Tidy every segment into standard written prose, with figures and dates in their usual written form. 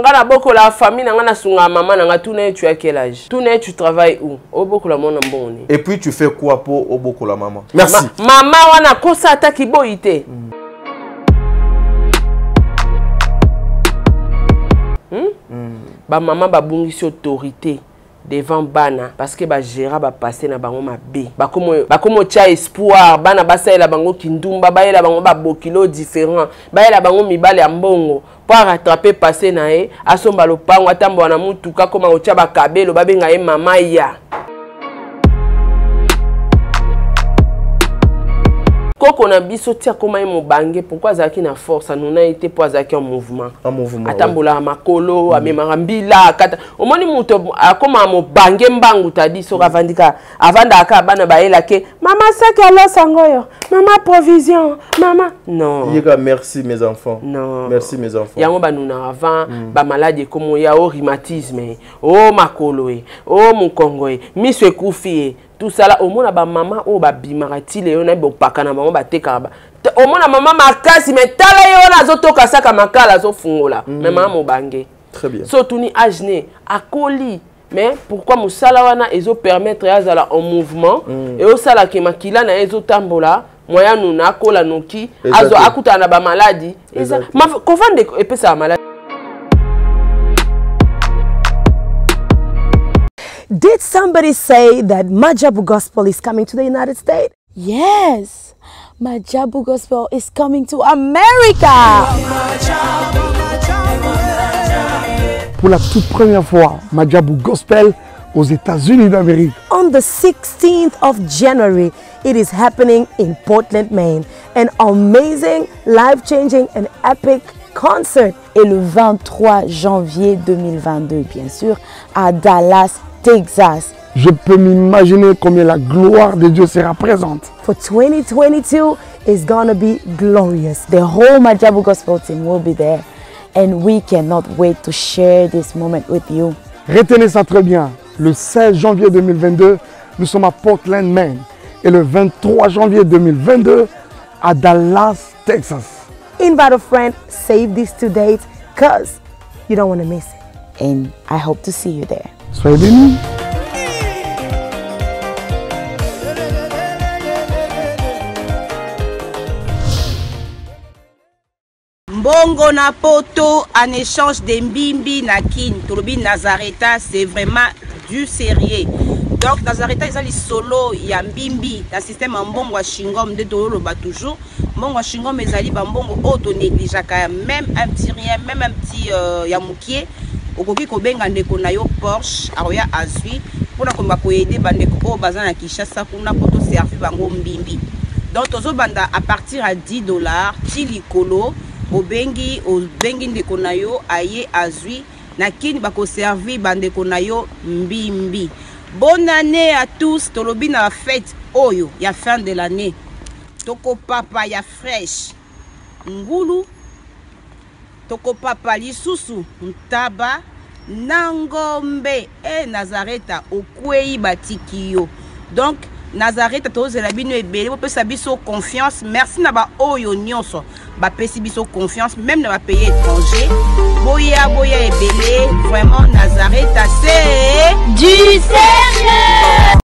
Ngana boko la famille ngana sunga maman nga tout n'est tu à quel âge? Tout n'est tu travailles où? Au boko la mon amboni. Et puis tu fais quoi pour au boko la maman? Merci. Maman wana kosa ataki boité. Ba maman ba bungisi autorité devant bana parce que ba géra ba passer na bango mabe. Ba komo tia espoir bana ba saela bango kindumba ba yela bango ba bokilo différent. Ba yela bango mibale ya mbongo pour rattraper passer na e asomba lopango atambo na mutuka koma otia ba kabelo ba benga e mama ya. Koko na biso tia koma e mobange pourquoi zaki na force nous n'a été pour zaki en mouvement. En mouvement. Atambola makolo amemara mbila kata omoni muto akoma mobange mbangu tadi so ravandika avanda aka bana baela ke mama saki alo sangoyo mama provision mama non. Yega merci mes enfants. Non. Merci mes enfants. Yango banuna avant ba maladie comme ya o rhumatisme o makolo o mukongo miso ekufi tout ça là au moins ba maman o ba bimarati le on a bon pakana maman ba tekaba au moins maman makasi mais tala yo na zotoka saka makala zo fungola mais maman mobange très bien so tuni ajne akoli mais pourquoi musala wana ezo permettre azala en mouvement et au sala ke makila na ezo tambola moya nuna kola noki azo akuta na ba maladie ma kovande epesa maladie. Did somebody say that Majabu Gospel is coming to the United States? Yes, Majabu Gospel is coming to America. Pour la toute première fois, Majabu Gospel aux États-Unis d'Amérique. On the 16th of January, it is happening in Portland, Maine. An amazing, life-changing and epic concert. Et le 23 janvier 2022, bien sûr, à Dallas, Texas. Je peux m'imaginer combien la gloire de Dieu sera présente. For 2022 is gonna be glorious. The whole Majabu Gospel team will be there, and we cannot wait to share this moment with you. Retenez ça très bien. Le 16 janvier 2022, nous sommes à Portland, Maine. Et le 23 janvier 2022, à Dallas, Texas. Invite a friend, save these 2 dates, cause you don't want to miss it. And I hope to see you there. Soyez bénis. Mbongo na poto en échange de mbimbi na kin tolobi Nazareta, c'est vraiment du sérieux. Donc Nazareta ils ont les solo ya mbimbi dans système mbongo wa shingom de tolo ba toujours mbongo wa shingom ezali ba mbongo auto négligeaka même un petit rien même un petit ya mukie okoki kobenga ndeko na yo Porsche aroya azwi pona komba ko aider bandeko o bazana Kinshasa kuna poto servi bango mbimbi. Donc tozo banda à partir à $10 tilikolo obengi ndeko na yo aye azwi na kini bako servi bandeko na yo mbimbi. Bonne année à tous. Tolobi na fête oyo ya fin de l'année. Toko papa ya fresh ngulu toko papa lisusu ntaba nangombe e Nazareta okwei batiki yo. Donc Nazareta tozela bino ebele po pesa biso confiance. Merci na ba oyo nyonso ba pesi biso confiance même na ba pays étranger. Boya ebele vraiment Nazareta c'est du sérieux.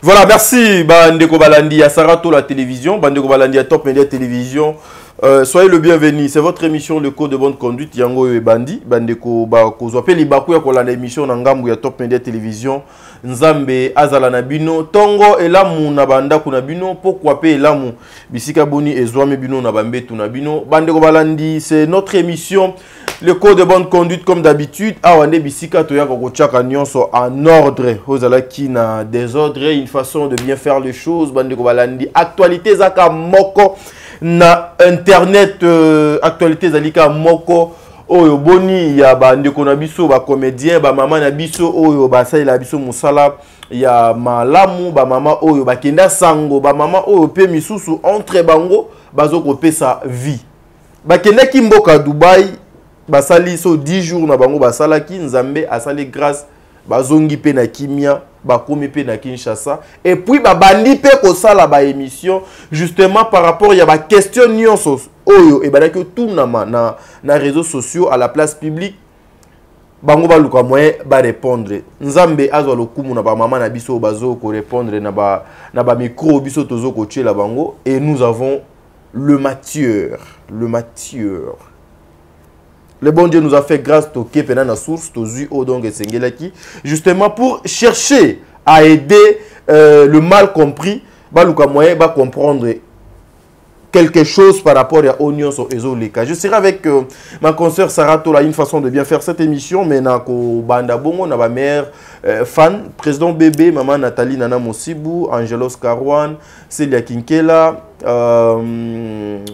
Voilà, merci Bandeko Balandi à Sarato la télévision, Bandeko Balandi à Top Media Télévision. Soyez le bienvenu, c'est votre émission Le Code de bonne conduite Yango et Bandi. Bandeko Bakozo appelle Ibaku ya kola l'émission Nangambu ya Top Media Télévision. Nzambe Azala Nabino Tongo elamu na banda kuna bino pourquoi pe elamu bisika boni ezwame bino na bambetu na bino. Bandeko Balandi, c'est notre émission Le Code de bonne conduite comme d'habitude. Awande bisika toya ko chaka nyonso en ordre. Ozala ki na désordre, une façon de bien faire les choses. Bandeko Balandi, actualité zaka moko na internet, actualité zalika moko oyo boni ya bandeko na biso ba comédien ba mama na biso oyo ba salela biso musala ya malamu ba mama oyo ba kenda sango ba mama oyo pe misusu entre bango bazoko pesa vie ba kenda ki mboka Dubai basali so 10 jours na bango basalaki Nzambe asali grâce bazongi pe na kimia bakomi pe na Kinshasa et puis babandi pe ko sala ba émission justement par rapport ya ba question nyonso oyo et banaki tout na réseaux sociaux à la place publique bango baluka moyen ba répondre Nzambe azwa lokumu na ba mama na biso bazo ko répondre na ba micro biso tozo ko tchela bango et nous avons le mature. Le bon Dieu nous a fait grâce toke pena na source tozu odong esengelaki justement pour chercher à aider le mal compris baluka moyen ba comprendre quelque chose par rapport à Oignon sur Ezoleka. Je serai avec ma consoeur Sarah Tola, une façon de bien faire cette émission, mais nako banda bongo na ba mère fan, président bébé, maman Nathalie Nana Mosibou, Angelos Karwan, Celia Kinkela,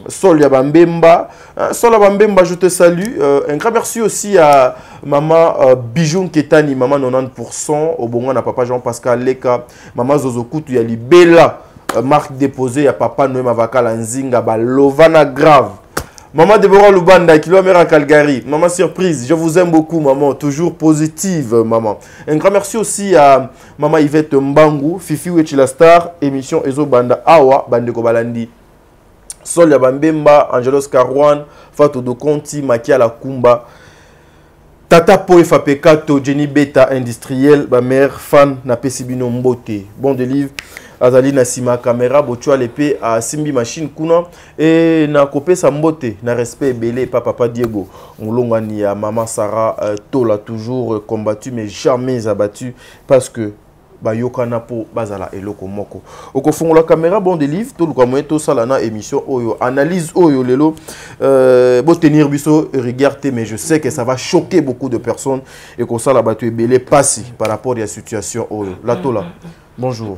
Solia Bambemba. Solia Bambemba, je te salue. Un grand merci aussi à maman Bijoun Ketani, maman 90%, au bongo na papa Jean-Pascal Leka, maman Zozokutu Yali Bella. Marque déposée à papa Noé Mavakala Nzinga Balovana grave. Maman Deborah Lubanda qui mère à Calgary. Maman surprise, je vous aime beaucoup maman, toujours positive maman. Un grand merci aussi à maman Yvette Mbangu, Fifi Wechila Star, émission Ezo Banda Awa, Bandeko Balandi. Solia Bambemba, Angelos Karwan, Fatou Dokonti, Makia Lakumba. Tata Poe Fapekato, Jenny Beta industriel, ma mère fan na Pesibino Mbote. Bon délivre. Azali na sima caméra bochwa l'épée à Simbi machine kuna et na kopé sa mbote na respect belé papa Diego ngolongani ya maman Sarah Tola toujours combattu mais jamais abattu parce que bayoka na po bazala eloko moko okofungola caméra bon délivre tout le moyen to sala na émission oyo analyse oyo lelo bo tenir biso regarder mais je sais que ça va choquer beaucoup de personnes et que ça la battu belé passi par rapport à la situation oyo la Tola. Bonjour.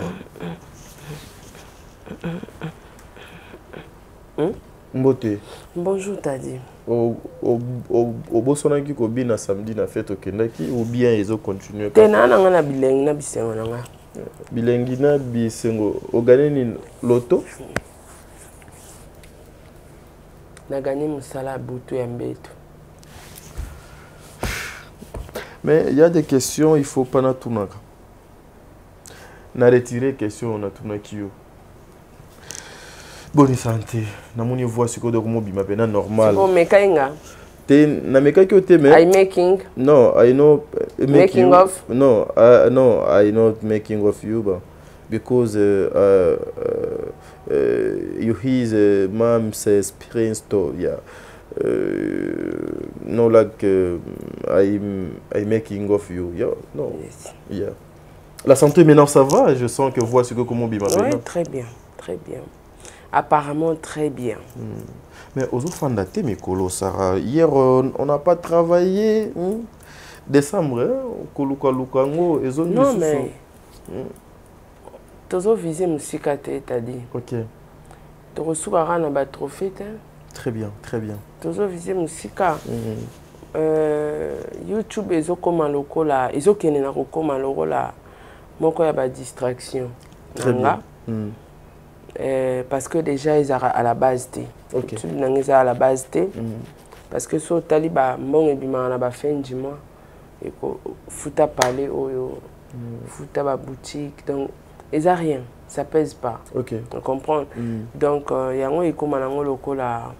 Mbote. Bonjour Tadi. Au Botswana qui combine samedi na fête au Kendaki ou bien ils ont continué. Tena na ngana bilengi na bisengo na nga. Bilengi na bisengo. O gagné ni loto. Na gagné musala butu ya mbeto. Mais il y a des questions il faut pas na tunaka. Na retirer question na tunaki yo. Bonne santé. Na moni voix siko de komo bima pena normal. Bon mekainga. Te na meka ki te mais I making. No, I know making of. No, no, I not making of you but because you his mom says Prince to yeah. No like I making of you. Yeah, no. Yes. Yeah. La santé maintenant ça va, je sens que voix siko comment bima pena. Oui, très bien, très bien. Apparemment très bien. Mais aux autres mes colos, Sarah, hier on n'a pas travaillé. Décembre, non mais tu as visé musique, t'as dit. Ok. Tu reçois un trophée. Très bien, très bien. Tu as visé musique. YouTube ils ont comme un loco là, ils ont qu'un comme un loco là. Moi quoi y a distraction. Très bien. Parce que déjà ils sont à la base t. Okay. Ils sont à la base t. Parce que sur Taliba bon et bima na ba fin du mois et ko futa parler oyo futa ba boutique donc ils a rien, ça pèse pas. OK. On comprend. Donc yango ikoma nango lokola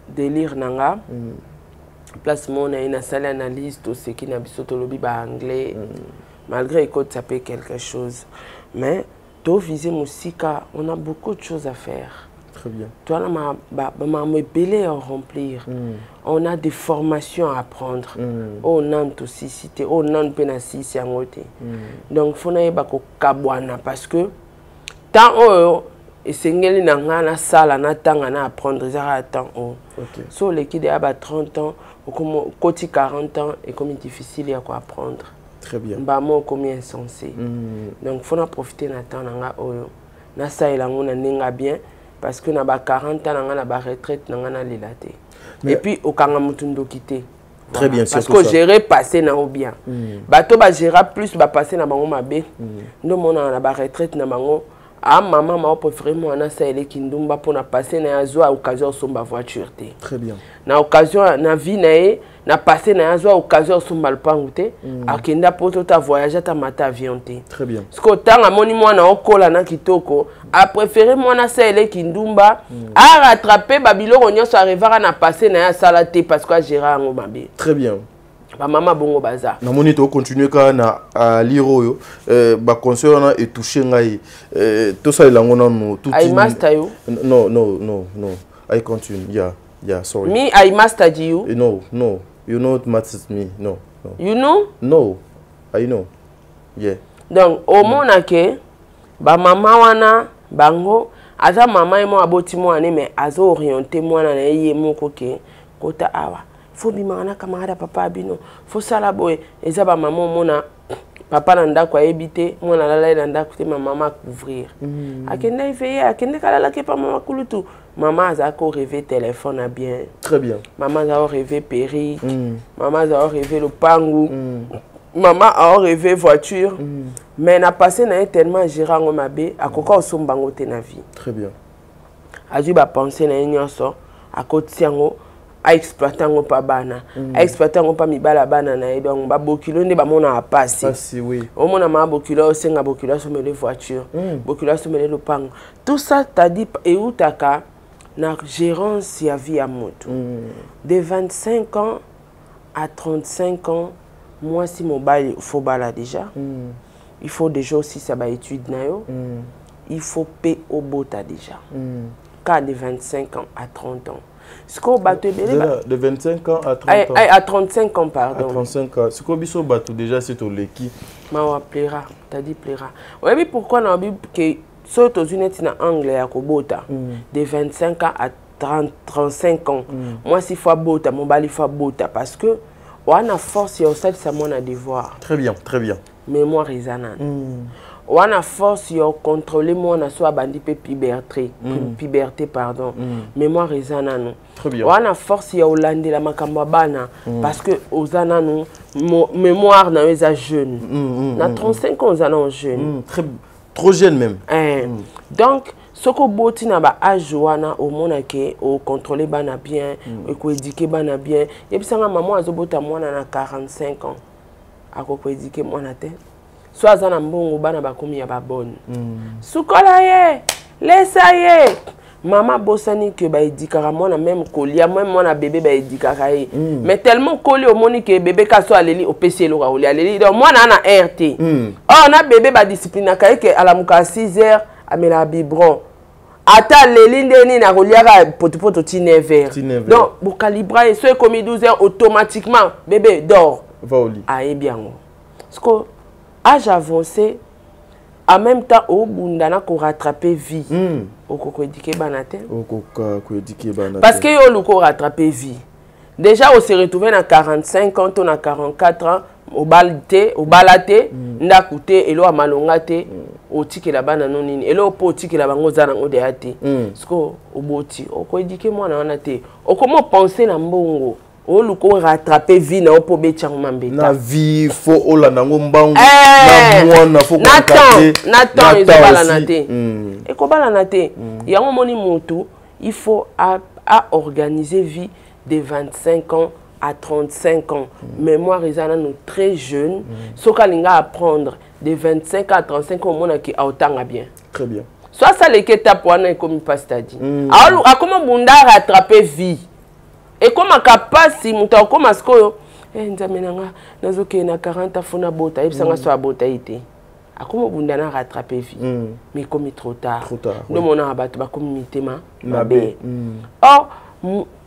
délire nanga. Place mon na une salle analyse tout ce qui na biso to lobi ba anglais. malgré que ça peut quelque chose. Mais, to viser Moussika, on a beaucoup de choses à faire. Très bien. Toi, là, ma belé à remplir. On a des formations à apprendre. On a aussi cité, on a penasi c'est en côté. Donc, faut n'aille pas kabwana parce que tant et c'est ngeli na sala na tanga na apprendre ça tant so les qui a 30 ans ou comme côté 40 ans et comme difficile à quoi apprendre. Très bien. Bah moi comme insensé. Donc, faut en profiter na temps na oyo. Na ça et là on a ninga bien. Parce que na ba 40 ans na ba retraite na lilaté. Et puis au kanga mutundo quitté. Très bien, parce que gérer passer na ou bien. Bato ba gérer plus ba passer na bango mabe. Ndo mona na ba retraite na bango. Ah maman m'a préféré moi na ça ele kindumba pour na passer na yazo à occasion somba voiture té. Très bien. Na occasion na vie na passer na yazo à occasion somba le pangoute. Akenda poto ta voyager ta mata avion té. Très bien. Parce que tant moni moi na okola na kitoko a préféré moi na ça ele kindumba a rattraper babilo ronyo so arrivera na passer na ya sala té parce que gérer ngo mabe. Très bien. Ba mama bongo baza na moni to continuer ka na liro yo ba conseil na et toucher ngai to ça ilango na no tout I master you no I continue yeah sorry me I master you no you know what matters me no you know no I know yeah donc au mona ke ba mama wana bango aza mama emo aboti mo ane mais azo orienter moi na ye moko ke kota awa faut bimana camarade papa bino faut sala boy eza ba maman mona papa na ndako ayebite mona lala na ndako te maman couvrir akenda veiller akenda kala ke pa mama kulutu maman aza ko rêver téléphone a bien très bien maman a rêver perruque maman a rêver le pangu maman a rêvé voiture mais na passé na tellement gérant mabe akoka osombango te na vie très bien a dû ba penser na nyonso akotiango a exploiter ngo pa bana a exploiter ngo pa mibala bana na donc ba bokilo nde ba mona passer passer oui au mona ma bokilo senga bokilo so mele voiture bokilo so mele lopango tout ça t'a dit et utaka na gérance ya vie à moto de 25 ans à 35 ans moi si mon bail faut bala déjà il faut déjà aussi ça ba étude na yo il faut payer au bota déjà cas de 25 ans à 30 ans ce qu'on bateau de 25 ans à 30 ans à 35 ans pardon à 35 ans ce qu'on biso bateau déjà c'est au leki ma plaira t'as dit plaira ouais mais pourquoi na bible que surtout aux unis na anglais à kobota de 25 ans à 35 ans moi si fois bota mon bali fois bota parce que on a force et au stade ça mon a devoir très bien mémoire izana on a force yo contrôler moi na so bandi pe puberté pardon mémoire ezana non très bien on a force yo lande la makamba bana parce que ozana non mémoire na eza jeune na 35 ans ozana jeune trop jeune même donc soko boti na ba âge wana au mona ke o contrôler bana bien et ko éduquer bana bien et puis sanga maman azobota mwana na 45 ans akoko éduquer mwana te so azana mbongo bana bakomi ya babone sukola ye lesa ye mama bosani que ba édikara mwana même kolia même mwana bébé ba édikara ye mais tellement collé au moni que bébé kaso aleli au PC lo raoli aleli donc mwana na RT oh na bébé ba discipline ka ke alamuka 6h amela biberon ata leli ndeni na koliaka potopoto ti 9h donc bo calibra et so comme 12h automatiquement bébé dort va au lit aye bien parce que âge avancé en même temps au bundana ko rattraper vie au ko éduquer banate parce que yo luko rattraper vie déjà on se retrouver na 45 ans on a 44 ans au balate nda coûter elo amalonga te o tikela bana nonini elo po tikela bango zana ngo de ate parce que au boti o ko éduquer moi na te o comment penser na mbongo o luko rattraper vie na po betchang mambeta na vie faut olanda ngo mbangu na mwana faut na temps ezobala na te e ko bala na te yango moni moto il faut à organiser vie de 25 ans à 35 ans mémoire ezana nous très jeune soka linga apprendre de 25 à 35 ans mona ki autanga bien très bien soit ça les étapes wana comme pas stadi a comment bunda rattraper vie et comme capacité muta comme askoyo nzambe nanga nazoke na 40 fona bota ebisanga so abota ite akoma bunda na rattraper vie mais comme trop tard no mona abato bakomi mitema mabe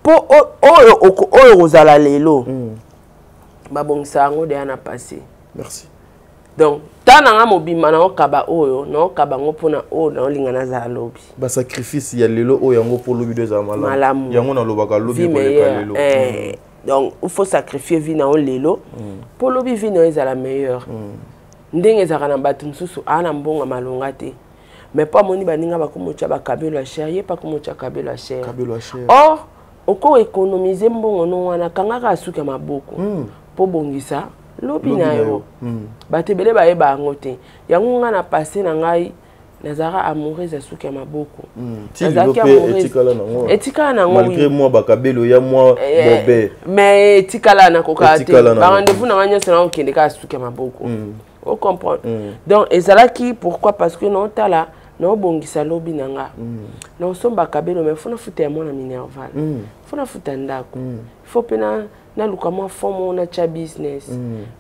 po oyo ozala lelo babongisa ngo de ana passé merci donc tananga mobima na okaba oyo na okaba ngo pona o na olingana za lobi ba sacrifice ya lelo oyo yango po lobi deux malamu yango na lobaka lobi po lelo donc il faut sacrifier vie na o lelo po lobi vie na ezala meilleure ndenge ezaka na bato msusu ana mbonga malonga te mais pas moni baninga bakomocha bakabelo ya cher ye pas komocha kabelo ya cher or oko économiser mbongo no wana kangaka asuka maboko po bongisa lobi na yo batebele bayeba yango te yango nga na passé na ngai nazara amoureuse asuka maboko nazaki amoureuse etikala nango malgré moi bakabelo ya moi bobe mais etikala na koka te ba rendez-vous na nganya sona okende ka asuka maboko on comprend donc ezalaki pourquoi parce que non tala no bongisa lobi nanga no somba kabelo mais fona futa ya mona minerval fona futa ndako faut pena na lukama fomo na cha business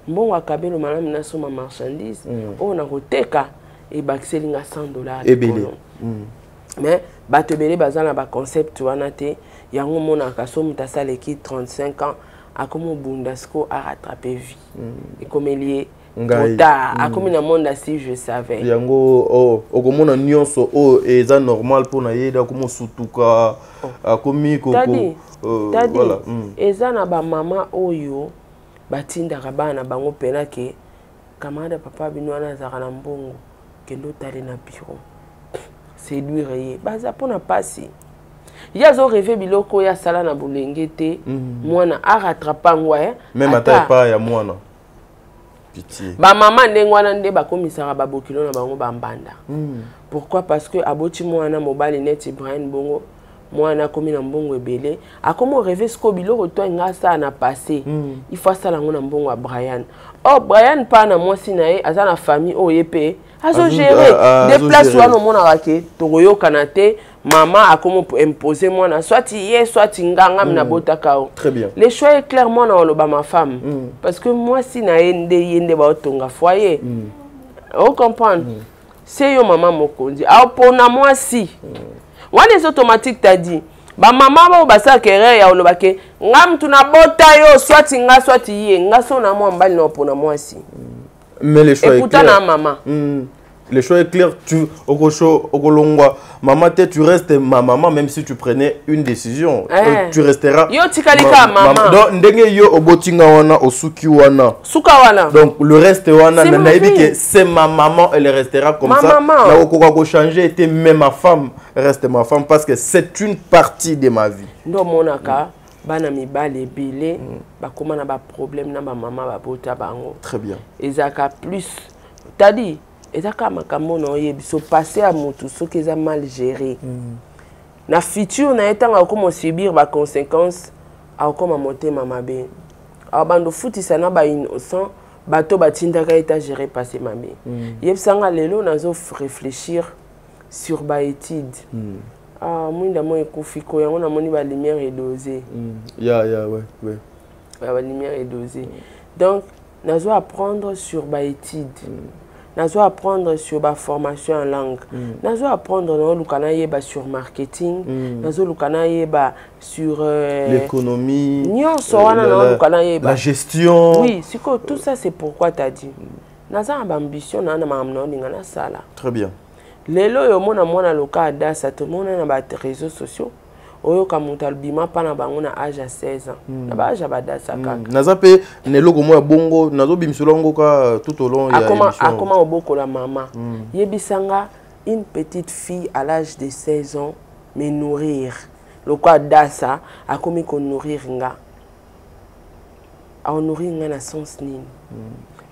mbongo akabelo malamu na soma marchandise o na koteka e bakiselinga $100 ebele mais batebele bazana ba concept wana te yango mona kasomu tasaleki 35 ans akomo bundasko a rattraper vie et comme lié a comme na monde si je savais yango okomona nyonso o eza normal pona yeda komo sutuka akomi koko voilà eza na ba mama oyo batindaka bana bango pena ke kamada papa binwana zaka na mbongo kendo tale na bureau séduire ye baza pona pasi yazo rêver biloko ya sala na bulenge te mwana a rattrapa ngwa même ata pa ya mwana ba mama ndenge wana nde bakomisaka babokilo na bango bambanda pourquoi parce que aboti mwana mobali neti Brian bongo mwana komi na mbongo ebele akomo rêver sko biloko to ngasa na passé il faut sala ngo na mbongo ya Brian Brian pa na mwasi na ye aza na famille oyepe azo gérer déplace wana mona rake tokoyoka na te maman a comment imposer moi na soit hier soit nganga na botakao. Très bien. Le choix est clairement dans le bas ma femme parce que moi si na yende ba otonga foyer. On comprend. C'est yo maman mokonzi. A pona moi si. Wana est automatique t'a dit. Ba maman ba sa kere ya olobake ngam tuna bota yo soit nga soit hier nga so na moi mbali na pona moi si. Mais le choix est clair. Na maman. Le choix est clair, maman, tu restes ma maman même si tu prenais une décision. Tu resteras. Yo tikalika maman. Donc ndenge yo obotinga wana osuki wana. Suka wana. Donc le reste wana naïbi que c'est ma maman, elle restera comme ma ça. Maman. Là où ko changer était même ma femme, reste ma femme parce que c'est une partie de ma vie. Ndo monaka bana mibale belé ba koma na ba problème na ba maman ba bota bango. Très bien. Ezaka plus. T'as dit ezaka makambo na yebiso passer à mutu so que ça mal géré. Na futur na etanga comme subir ba conséquences a comme monter mama be. A bando futisa na ba innocent bato batindaka eta gérer passer mabe. Yebsanga lelo nazo réfléchir sur ba étude. Ah mwinda mo ekufiko yango na moni ba lumière est dosée. Ouais. La lumière est dosée. Donc nazo apprendre sur ba étude. Nazo apprendre sur la formation en langue. Nazo apprendre sur marketing. Nazo sur l'économie. La gestion. Oui, tout ça c'est pourquoi tu as dit. Nazo ambition na na sala. Très bien. Lelo yo mona loka dasa tout monde na réseaux sociaux. Oyo kamuta bima pana bango na âge à 16 ans. Na ba âge ba dasa kaka. Naza pe neloko mo ya bongo nazo bimsolongo ka tout au long ya émission. Akoma oboko la maman. Yebisanga une petite fille à l'âge de 16 ans me nourrir. Lokwa dasa akomi ko nourrir nga. A nourrir nga na sens nini.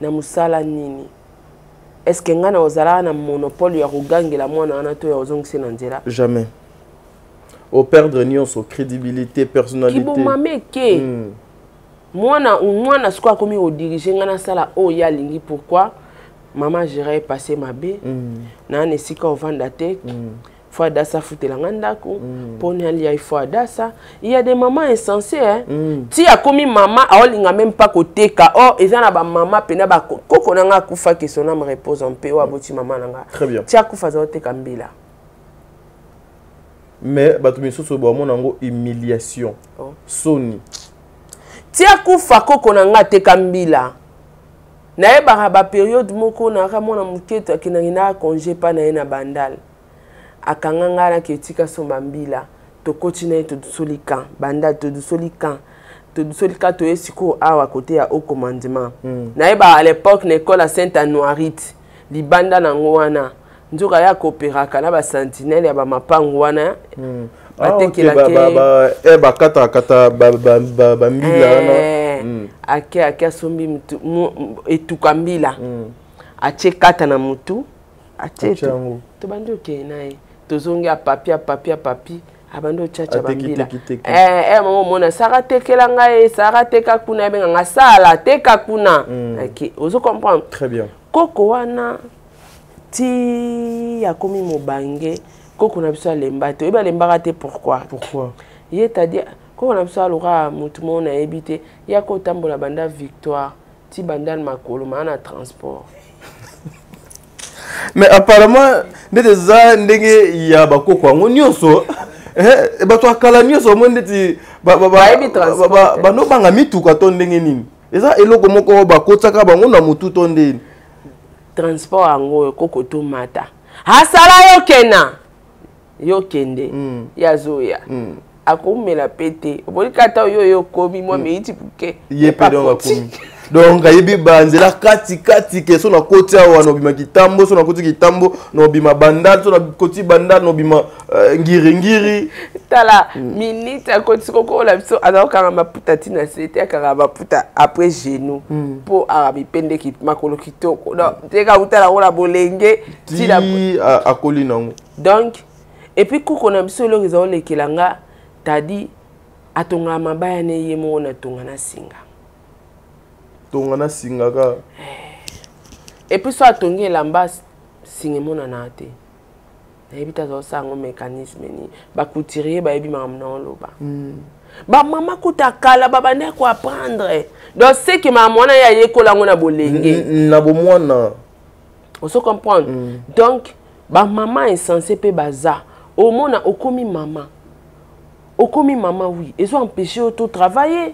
Na musala nini. Est-ce que nga na ozala na monopole ya kugangela mwana na to ya ozongisi na nzela? Jamais. Au perdre nyonso crédibilité, personnalité. Kibomameke. Moi siko akomi o diriger nga na sala o ya lingi pourquoi maman gérer passer ma bé. Na nesika o vanda te. faut adasa futela ngandako poni ali il faut adasa. Il y a des mamans insensées hein. Ti a komi maman aolinga même pas koteka. Oh ezana ba maman pena ba koko nanga kufa que son âme repose en paix ou aboti maman nanga. Très bien. Ti a kufa za oteka mbila. Mais bato misusu ba mona ngo humiliation. Soni. Ti a kufa koko nanga teka mbila. Na eba ba période moko na ramona muketo akinangina congé pa na ena bandal. Akanganga na ketika somba mbila. Tokoti na to solika banda to solika to esiko awa côté ya au commandement. Na eba à l'époque l'école à Sainte-Anoirite libanda na ngwana. Nzoka ya koperaka na ba sentinelle ya ba mapango wana. Ba kata ba mbila na. Ake sombi mutu etuka mbila. Ache kata na mutu. Ache to bando ke nae. Tozongi a papi abando chacha bambila maman mona sara tekela ngai sara teka kuna benga ngasala teka kuna OK ozo comprendre très bien koko wana ti ya komi mobange koko na biso lemba te eba lemba te pourquoi il t'a dit koko na biso alora mutu mona ebité ya ko tambola banda victoire ti bandal makolo mana transport. Mais apparemment ndeza ndenge ya bakoko ngo nyonso bato akala nyonso mo ndeti ba no banga mituka to ndenge nini eza eloko moko bakotaka bango na mutu to ndeni transport ango koko to mata hasala yokena yokende yazoya akomela pete obolikata yo kobi mo meiti puke yepe donc akomi donc ayebi banzela kati ke so na koti awa no bima kitambo so na koti kitambo no bima bandal so na koti bandal no bima ngiri tala minute akoti koko la biso azokanga maputa tina sete akanga maputa après genou po arabi pende ki makolo kitoko donc teka utala ola bolenge tila akoli nango donc et puis koko na biso lo rizo lekelanga tadi atonga mabaya ne yemo na tonga na singa tongana singaka et puis soit tongi lamba singemona na te na ebita zo sango mécanisme ni ba couturier ba ebi mamna loba ba mama kuta kala baba ne ko apprendre donc c'est que maman mwana ya yekola ngona bolenge na bomwana on se comprendre donc ba maman est censé pe baza au mona okomi maman oui ils ont empêché auto travailler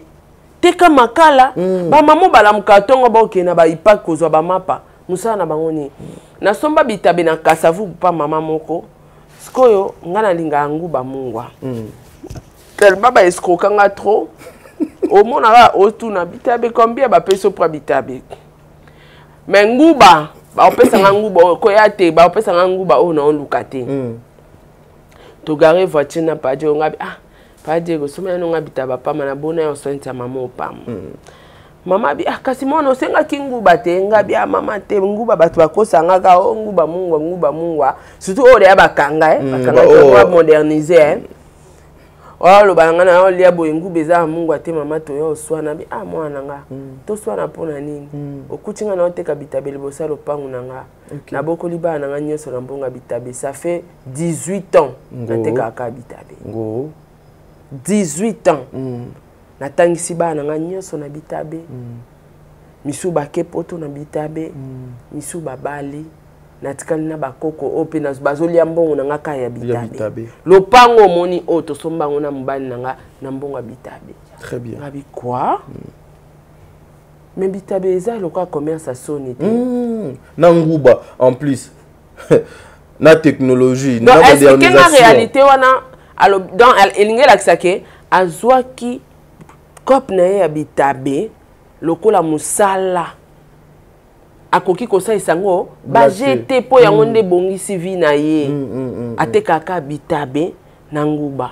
teka makala ba maman bala mukatongo ba okena ba ipa kozwa ba mapa musana na bangoni na somba bitabe na kasavu pa mama moko sikoyo ngana linga nguba mungwa tel baba eskrokanga trop au mona otuna bitabe combien ba peso pra bitabe mais nguba ba opesa nguba ko yate ba opesa nguba o na olukate to gare voiture na pa jo ngabi pas Diego, si on a habité à papa, na bonne on soigne ta maman au pam. Maman bi kasi mwana osenga kinguba te ngabi maman te nguba batu bakosa ngaka o nguba mungwa surtout o ya bakanga bakanga to moderniser o lo bangana o lia bo nguba za mungwa te maman to yo swana bi mwana nga to swana pona nini okutinga na oteka bitabe libosa lo pangu nanga na boko liba nanga nyoso na mbonga bitabe ça fait 18 ans na teka ka bitabe 18 ans. Natangisi ba na nyoso na bitabe. Misu ba kepoto na bitabe. Misu ba bali. Natikali na bakoko ope na bazoli ambongo na ngaka ya bitabe. Lopango moni oto somba ngona mbali na mbongo bitabe. Très bien. Ngabi quoi? Mais bitabe eza loka commerce à soni te. Na nguba en plus. Na technologie, na modernisation. Donc est-ce que la réalité wana alors dans elinge la kisake azwaki cop na ya bitabe lokola musala akoki kosa isango ba jete po yango nde bongisi vi na ye atekaka bitabe na nguba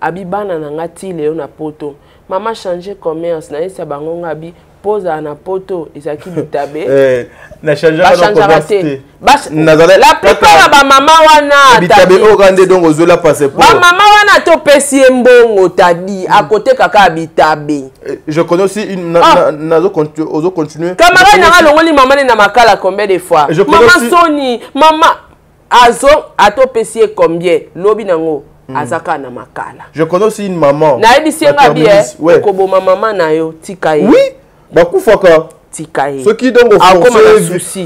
abibana na ngati leo na poto mama changer commerce na esa bango ngabi posa na poto isaki bitabe na changer na commerce la plupart ba mama wana bitabe okande donc ozola passeport ba mama wana to pesi mbongo tadi à côté kaka bitabe je connais aussi une continuer camarade na longoli maman na makala combien de fois maman Sony maman azo atopesi combien lobi nango azaka na makala. Je connais aussi une maman. Na ebi senga bien okoboma maman na yo tikaye. Oui, bakufaka tikaye. Ce qui donc au fond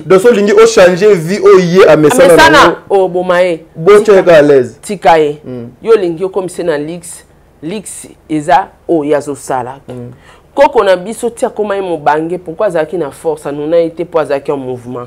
de ce lingi au changer vie au yé à mesana. Mesana o bomae. Boche à l'aise. Tikaye. Yo lingi comme c'est na lix eza o yazo sala. Koko na biso tia koma mo bange pourquoi zaki na force nous a été pour zaki en mouvement.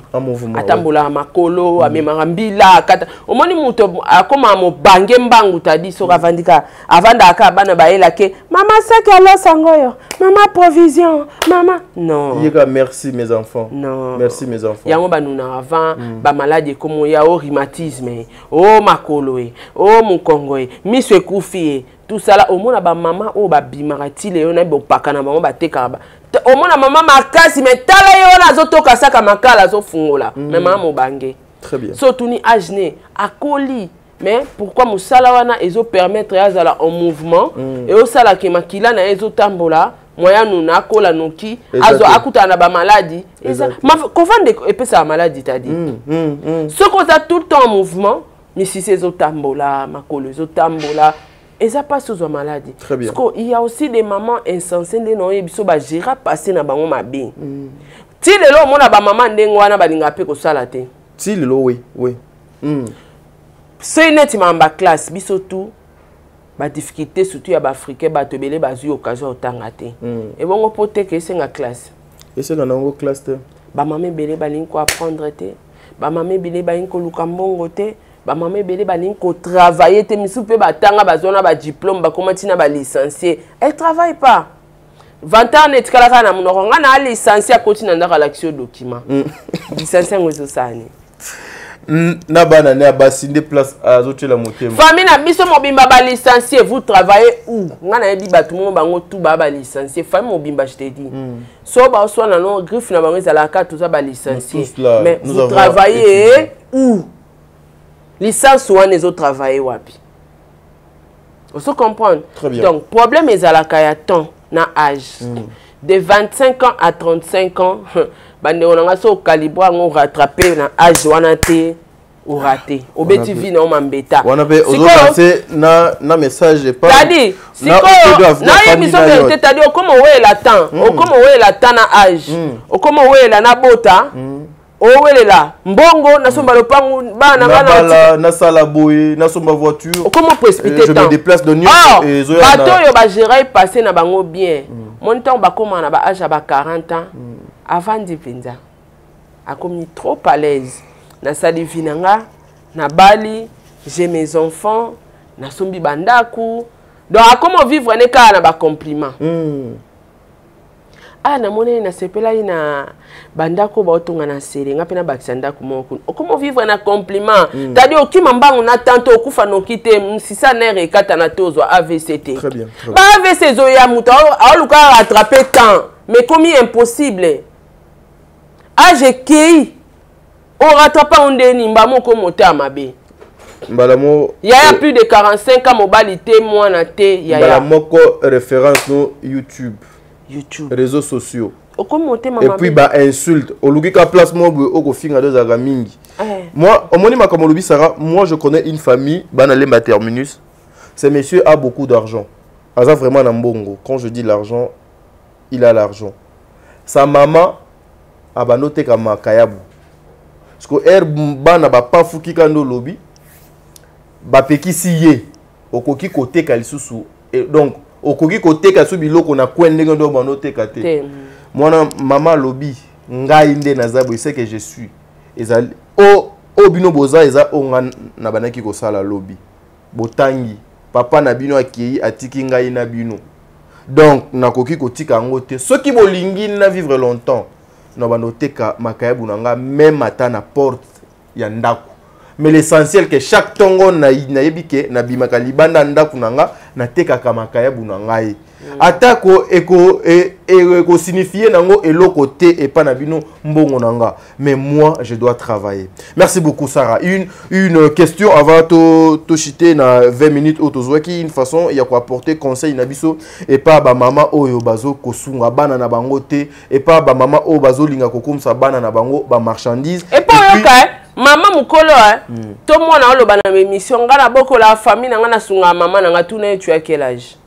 Atambola makolo amemara mbila kata omoni muto akoma mo bange mbangu tadi so ravandika avanda aka bana baela ke mama saki alo sangoyo mama provision mama non yeka merci mes enfants non merci mes enfants yango banuna avant ba maladie comme ya o rhumatisme o makolo o mukongo miso ekufi tout ça là au moins ba maman o ba bimara ti le na bo pakana bango ba tekaba au moins maman makasi mais tala yo na zo toka saka makala zo fungola mais maman mo bange très bien so tuni ajne akoli mais pourquoi musala wana ezo permettre azala en mouvement et au sala ke makila na ezo tambola moya nuna kola noki azo akuta na ba maladie kovande epesa maladie tadi ce qu'on a tout le temps en mouvement mais si c'est zo tambola makolo zo tambola et ça passe aux maladies. Très bien. Parce qu'il y a aussi des mamans insensées qui n'ont pas géré passer na bango mabe. Ti lelo mona ba maman ndengo wana balinga pe ko salate. Ti lelo oui. C'est net mamba classe biso tout ba difficulté surtout ya ba africain ba tebele ba zu occasion otangate. Et bongo pote que c'est nga classe. Et c'est na ngo classe te. Ba maman belé balinga ko apprendre te. Ba maman belé balinga ko luka mbongo te. Ba maman belé balinga ko travailler te misu pe batanga bazona ba diplôme ba komati na ba licencié. Elle travaille pas. 20 ans net kala kana munoko nga na licencié a continue ndaka l'action document. Licencié ngozo sani. Na bana ne abasinde place azote la motema. Famille na biso mobimba ba licencié, vous travaillez où? Nga na yebi batu mo bango tout ba licencié. Famille mobimba je te dis. So ba so na non griffe na bango ezalaka tout ça ba licencié. Mais vous travaillez où? Licence ou les autres travaillent wapi. Vous se comprendre. Donc problème est à la temps na âge. De 25 ans à 35 ans, bande on a so calibre on rattraper na âge wanate ou raté. Obeti vi na mambeta. On peut ozo na message pas. Tadi, siko na émission de tadi comment ouais la temps. Comment ouais la temps na âge. Comment ouais la na bota. Owelela mbongo nasomba lopangu bana bana na sala boye na somba voiture comment précipiter je me déplace de nuit et zo ya bato yo ba gérer passer na bango bien mon temps ba comment na ba âge ba 40 ans avant de penza a comme trop à l'aise na sali vinanga na bali j'ai mes enfants na sombi bandaku donc comment vivre ne ka na ba compliment ah na mona na sepela ina bandako ba otonga na serenga pena bakisanda kumoko comment vivre na compliment tadi okima mbangu na tanto okufa no kite msisa nere kata na tozo AVCT très bien ba AVC zo ya muta aluka rattraper temps mais comme impossible age kei on rattrape on deni mbamo ko mota mabe mbalamo ya plus de 45 ans mobilité moi na te ya mbalamo ko référence no YouTube réseaux sociaux et puis bah insulte au lugika place moi au finga deux agamingi moi au moni makamolobi Sarah moi je connais une famille banalemba terminus ce monsieur a beaucoup d'argent aza vraiment na mbongo quand je dis l'argent il a l'argent sa maman a banoté kama kayabu parce que bana ba pas fuki kando lobi ba pekisi ye okoki côté kalisusu et donc okoki koteka so biloko na kwende ndo banoteka te mwana mama lobi ngai nde nazabo il sait que je suis ezali o bino boza eza onga na banaki ko sala lobi botangi papa na bino akei atiki ngai na bino donc nakoki kotika ngo te soki bolingi na vivre longtemps na banoteka makayabu nanga même ata na porte ya ndako. Mais l'essentiel que chaque tongo na yebike na bimaka libanda ndaku nanga na teka kamakaya bunangai atako eko signifier nango eloko te et pas na bino mbongo nanga mais moi je dois travailler. Merci beaucoup Sarah. Une question avant to chiter na 20 minutes autozoaki une façon il y a quoi apporter conseil na biso et pas ba mama oyo bazo kosunga bana na bango te et pas ba mama o bazo linga kokumsa bana na bango ba marchandise et pas Maman mukolo tout le monde a oloba na émission ngana boko la famille na ngana sunga maman na ngatu tu as quel âge?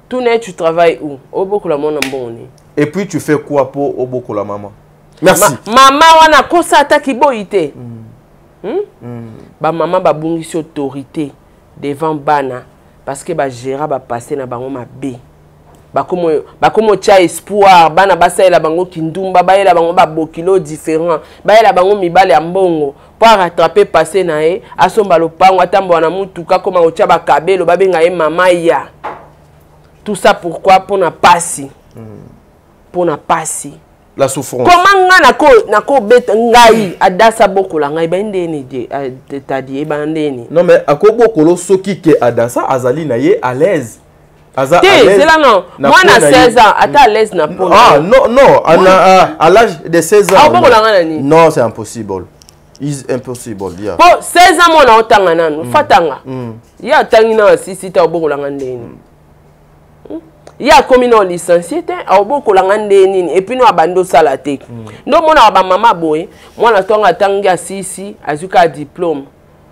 Tu tu travailles où? Au boko la mona mboni. Et puis tu fais quoi pour au boko la maman? Merci. Maman wana kosa ataki boité. Ba maman ba bungisi autorité devant bana parce que ba géra ba passer na bango mabe. Bakomo tia espoir bana basaela bango kindumba baela bango ba bokilo différent baela bango mibale ya mbongo pour rattraper passer na e asomba lopango atambo na mutuka koma otia ba kabelo babenga e mama ya tout ça pourquoi pour na passi la souffrance comment nga nako beta ngai adasa bokola ngai ba ndeni de tadi ba ndeni non mais akobokolo soki ke adasa azali na ye à l'aise. C'est là non. Moi, à 16 ans, à l'aise na pour. Ah non, non, à l'âge de 16 ans. Non, c'est impossible. C'est impossible. Pour 16 ans, on a autant de fatanga. Il y a tant de si tu as beaucoup de il y a comme une licencié, a beaucoup de et puis nous abandonnons ça la tech. Nous, mon maman boy, moi, la tonga tanga si, azuka diplôme.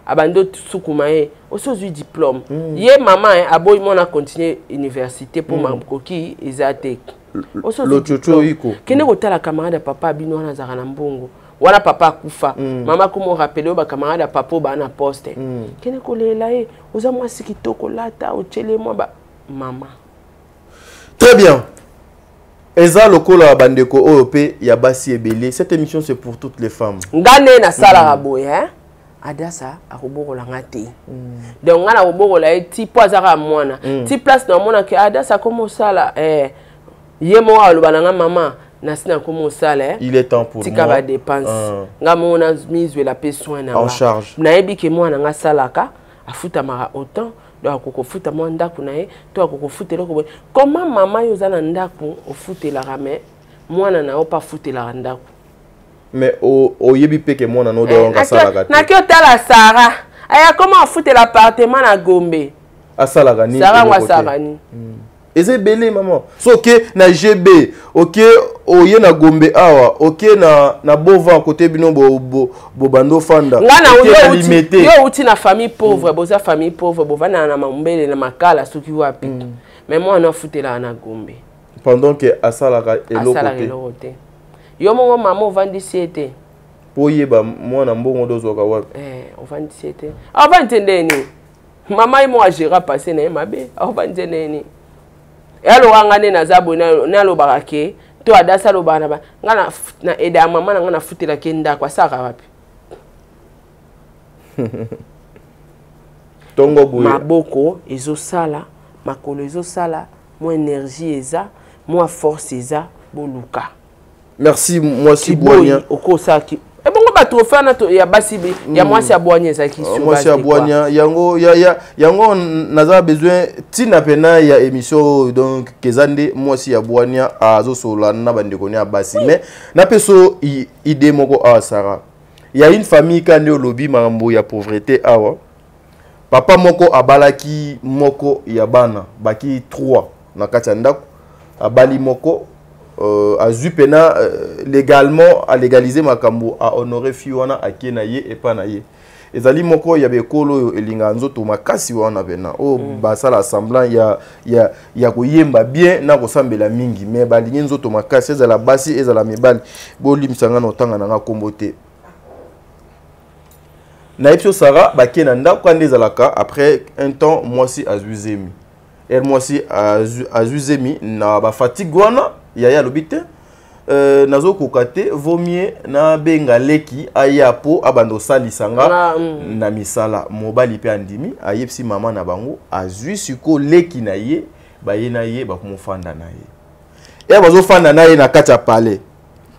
Abando Soukumae, aussi diplôme. Yé maman a boy mon a continué université pour ma coquille Isatek. Le chocho iko. Kene kota la camarade papa bino na zara mbongo. Wala papa kufa. Mama como rappelé ba camarade papa ba na poste. Kene kolela e oza mwasi kitoko lata ochele moi ba mama. Très bien. Eza lokola bandeko OP ya basi ebele. Cette émission c'est pour toutes les femmes. Ngane na sala raboy hein. Adasa akoboko la ngate donc ngana oboko la ti poazaka mwana ti place na mona ke adasa comme sala yemo alobana maman na sina comme sala il est temps pour moi tika ba dépense ngamo na mise la personne na en charge na yebi ke mwana nga salaka afuta mara autant donc akokofuta mwa ndaku na ye to akokofutela ko comment maman yozana ndaku ofutela rame mwana na o pa futela ndaku. Mais au yebi peke mona no do nga sala gati. Na kyo tala Sara. Aya comment foutre l'appartement na Gombe. A sala gani. Sara wa sala ni. Eze belé maman. So OK na GB, OK oye na Gombe awa, OK na Bova côté bino bo bando fanda. Ngana yo uti na famille pauvre, boza famille pauvre, bovana na mambele na makala soki wapi. Mais moi on a foutre la na Gombe. Pendant que asala ga elokote. Yo mongo maman vandi siete. Poyeba mwana mbongo dozo ka wapi? On vandi siete. Ah vandi ndeni. Mama imo agera passer na mabe. Ah vandi ndeni. Elo ngane na zabo na lo barake. To adasa lo bana ba. Ngana na eda mama na ngana futela kenda kwa saka wapi? Tongo boye. Maboko ezo sala, makolo ezo sala, mo énergie eza, mo force eza boluka. Merci moi si boigna okosa ki e bongo ba trophée na to ya basibi ya moi si aboigna za ki sur moi si aboigna yango naza besoin tina pena ya émission donc kezande moi si aboigna azo sola na bandeko ne abasi mais na peso idée moko a Sarah il y a une famille kande olobi mambo ya pauvreté awa papa moko abalaki moko ya bana baki 3 na kati ndako abali moko azui pena légalement à légaliser makambo à honorer fiwana akena ye et pas na ye ezali moko ya bekolo elinga nzoto makasi wana pena o basala semblant ya koyemba bien na kosambela mingi mais balingi nzoto makasi ezala basi ezala mibali bolimsanga na otanga na kombo te na epso Sara bakena ndako ande ezalaka après un temps moi si azuzemi moi si azuzemi na ba fatigue wana yaya lobite nazo kokate vomie na benga leki ayapo abando salisanga na misala mobali pe andimi ayepsi mama na bango azui siko leki na ye baye na ye bakomofanda na ye bazo fanda na ye na kati palais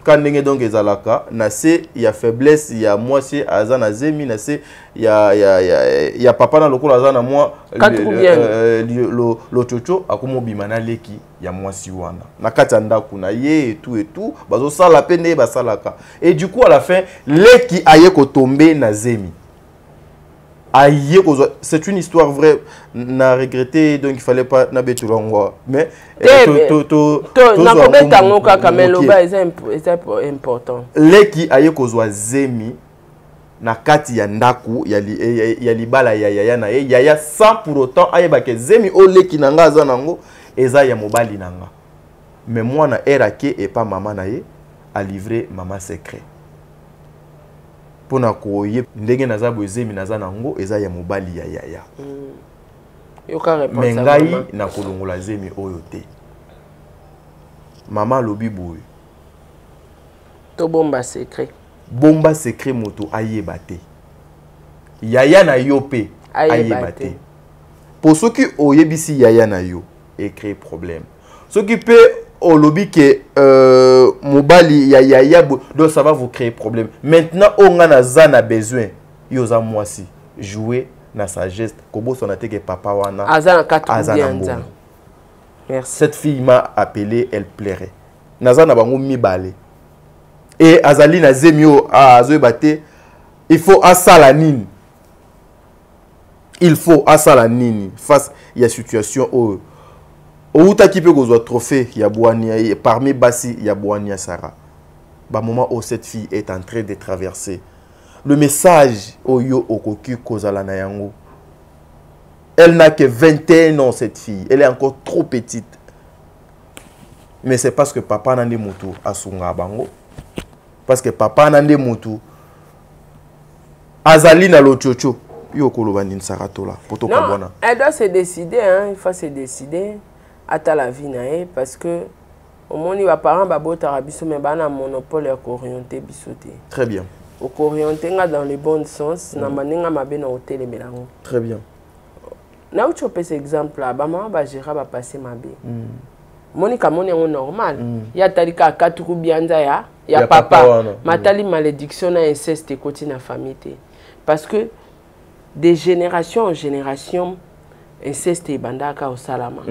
quand ndenge donc ezalaka na se ya faiblesse ya mwasi aza na zemi na se ya papa na lokola aza na mwa lo chocho akomobima na leki ya mwasi wana na kati ndako na ye et tout bazo sala pende basalaka et du coup à la fin leki aye ko tomber na zemi c'est une histoire vraie n'a regretté donc il fallait pas na betulangwa mais na kobeta ngoka kameloba est important leki aye ko zwa zemi na kati ya ndaku ya libala ya yaya na ye yaya sans pour autant ayeba ke zemi oleki nanga aza nango eza ya mobali nanga mais moi na erake et pas maman na ye a livré maman secret pona ko ye ndenge naza bo zemi naza nango eza ya mobali ya yaya yoka réponse mais ngai na kolongola zemi oyo te maman lobi boy to bomba secret moto ayeba te yaya na yo pe ayeba te pour ceux qui oyebisi yaya na yo et créer problème ceux qui peut olobi que mobali ya yaya donc ça va vous créer problème maintenant on a na besoin yo za mwasi jouer na sagesse kobo sonate que papa wana azana katoubianza. Merci. Cette fille m'a appelé, elle plairait naza na bango mibale et azali na zemio azoebate il faut asala nini face ya situation o outa ki pe kozwa trophée ya boania parmi basi ya boania Sarah ba moment où cette fille est en train de traverser le message oyo okoki kozala na yango elle n'a que 21 ans cette fille elle est encore trop petite mais c'est parce que papa nande mutu asunga bango parce que papa nande mutu azali na lochocho yo koloba nini Saratola poto kabona. Elle doit se décider hein, il faut se décider à la vie nae parce que au moins les parents babota biso mais bana monopole ya orienter bisoté. Très bien. Au orienter dans le bon sens na maninga mabe na hôtel melango. Très bien. Na ucho pese exemple là ba mama ba gera ba passer mabe. Monika moni on normal. Ya talika katuru bianza ya papa. Matali malédiction na inceste côté na famille té. Parce que de génération en génération inceste ebandaka au salama.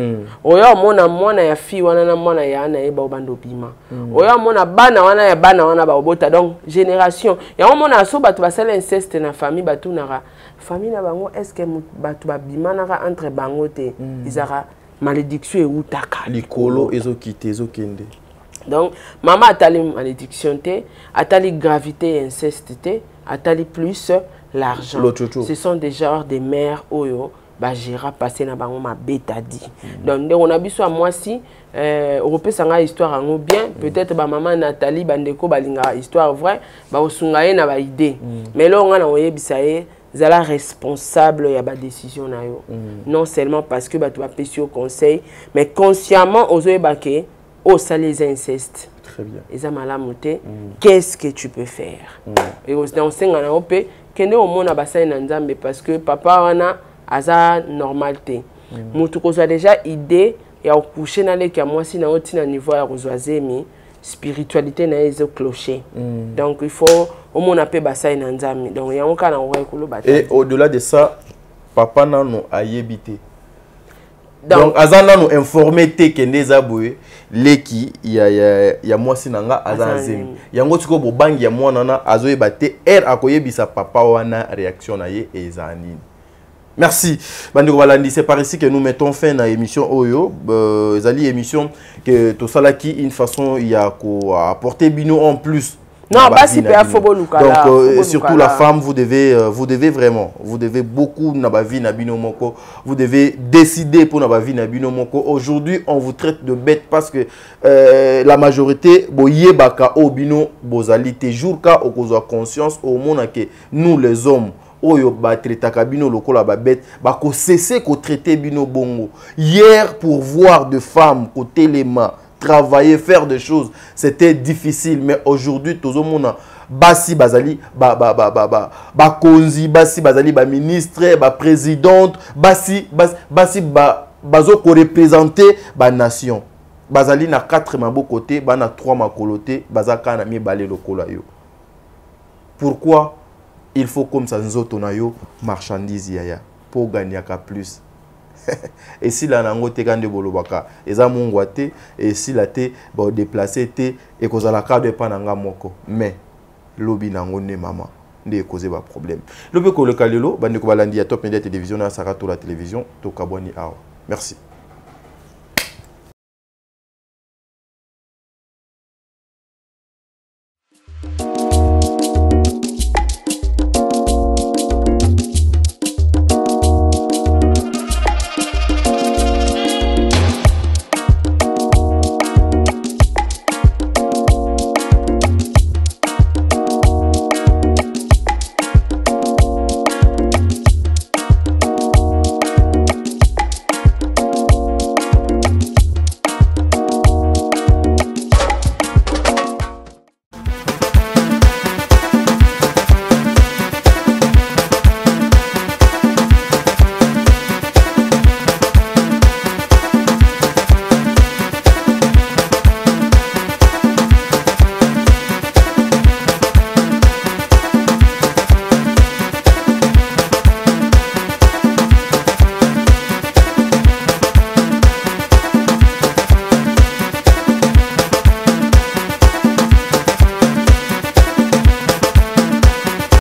Oyo mona mwana ya fi wana na mwana ya na eba obando bima. Oyo mona bana wana ba obota donc génération. Ya mona so batu basala inceste na famille batu nara famille na bango est-ce que batu ba bima nara entre bango te izara malédiction e utaka likolo ezokite ezokende. Donc maman atali malédiction te, atali gravité inceste te, atali plus l'argent. Ce sont des genres de mères oyo ba gera passer na bango ma beta dit. Donc on a biso à moi si européen sanga histoire ngo bien, peut-être ba maman Nathalie bandeko balinga histoire vrai, ba osunga ye na ba idée. Mais là on a oyebisa ye zala responsable ya ba décision na yo. Non seulement parce que ba tu ba pesi au conseil, mais consciemment ozoyebake au les incestes. Très bien. Et ça qu'est-ce que tu peux faire? Et on s'en a opé kende au monde abasai na nzambe parce que papa wana aza normalité. Mutu kozwa déjà idée ya coucher na leki ya mwasi na oti na niveau ya kozwazemi spiritualité na ezo clocher. Donc il faut au monde apé basai na nzambe. Donc ya onka na okolo bata. Et au-delà de ça, papa nano ayebité. Donc azana nous informer te kende zaboué leki ya mwasi nanga azanzemi yango tiko bobangi ya mwana na azoyeba te akoyebisa papa wana réaction na ye ezanini. Merci bandeko balandi, c'est par ici que nous mettons fin à l'émission Oyo zali émission que to salaki une façon ya ko apporter bino en plus. Non, pas si peu donc surtout la femme, vous devez vraiment, vous devez beaucoup nabavi nabino moko, vous devez décider pour nabavi nabino moko. Aujourd'hui, on vous traite de bête parce que la majorité boye baka obino bozali te jour ka okozwa conscience au monde que nous les hommes oyo ba traitaka bino lokola ba bête ba ko cesser ko traiter bino bongo. Hier pour voir de femmes côté les mains travailler, faire des choses, c'était difficile. Mais aujourd'hui, tout le monde basi bazali, konzi, basi bazali, ministre, présidente, basi bazo ko représenter ba nation. Bazali na 4 mabo côté, na 3 makoloté, bazaka na mi balé lokola yo. Pourquoi il faut comme ça nzoto na yo marchandise yaya pour gagner plus. Et si la nango te kande bolobaka eza mungwa te et si la te ba déplacer te et koza la cadre pa nanga moko mais lobi nango ne mama nde causer ba problème lobi ko le kalelo bande ko balandi ya Top Media Télévision na Saratola Télévision to kaboni awa. Merci.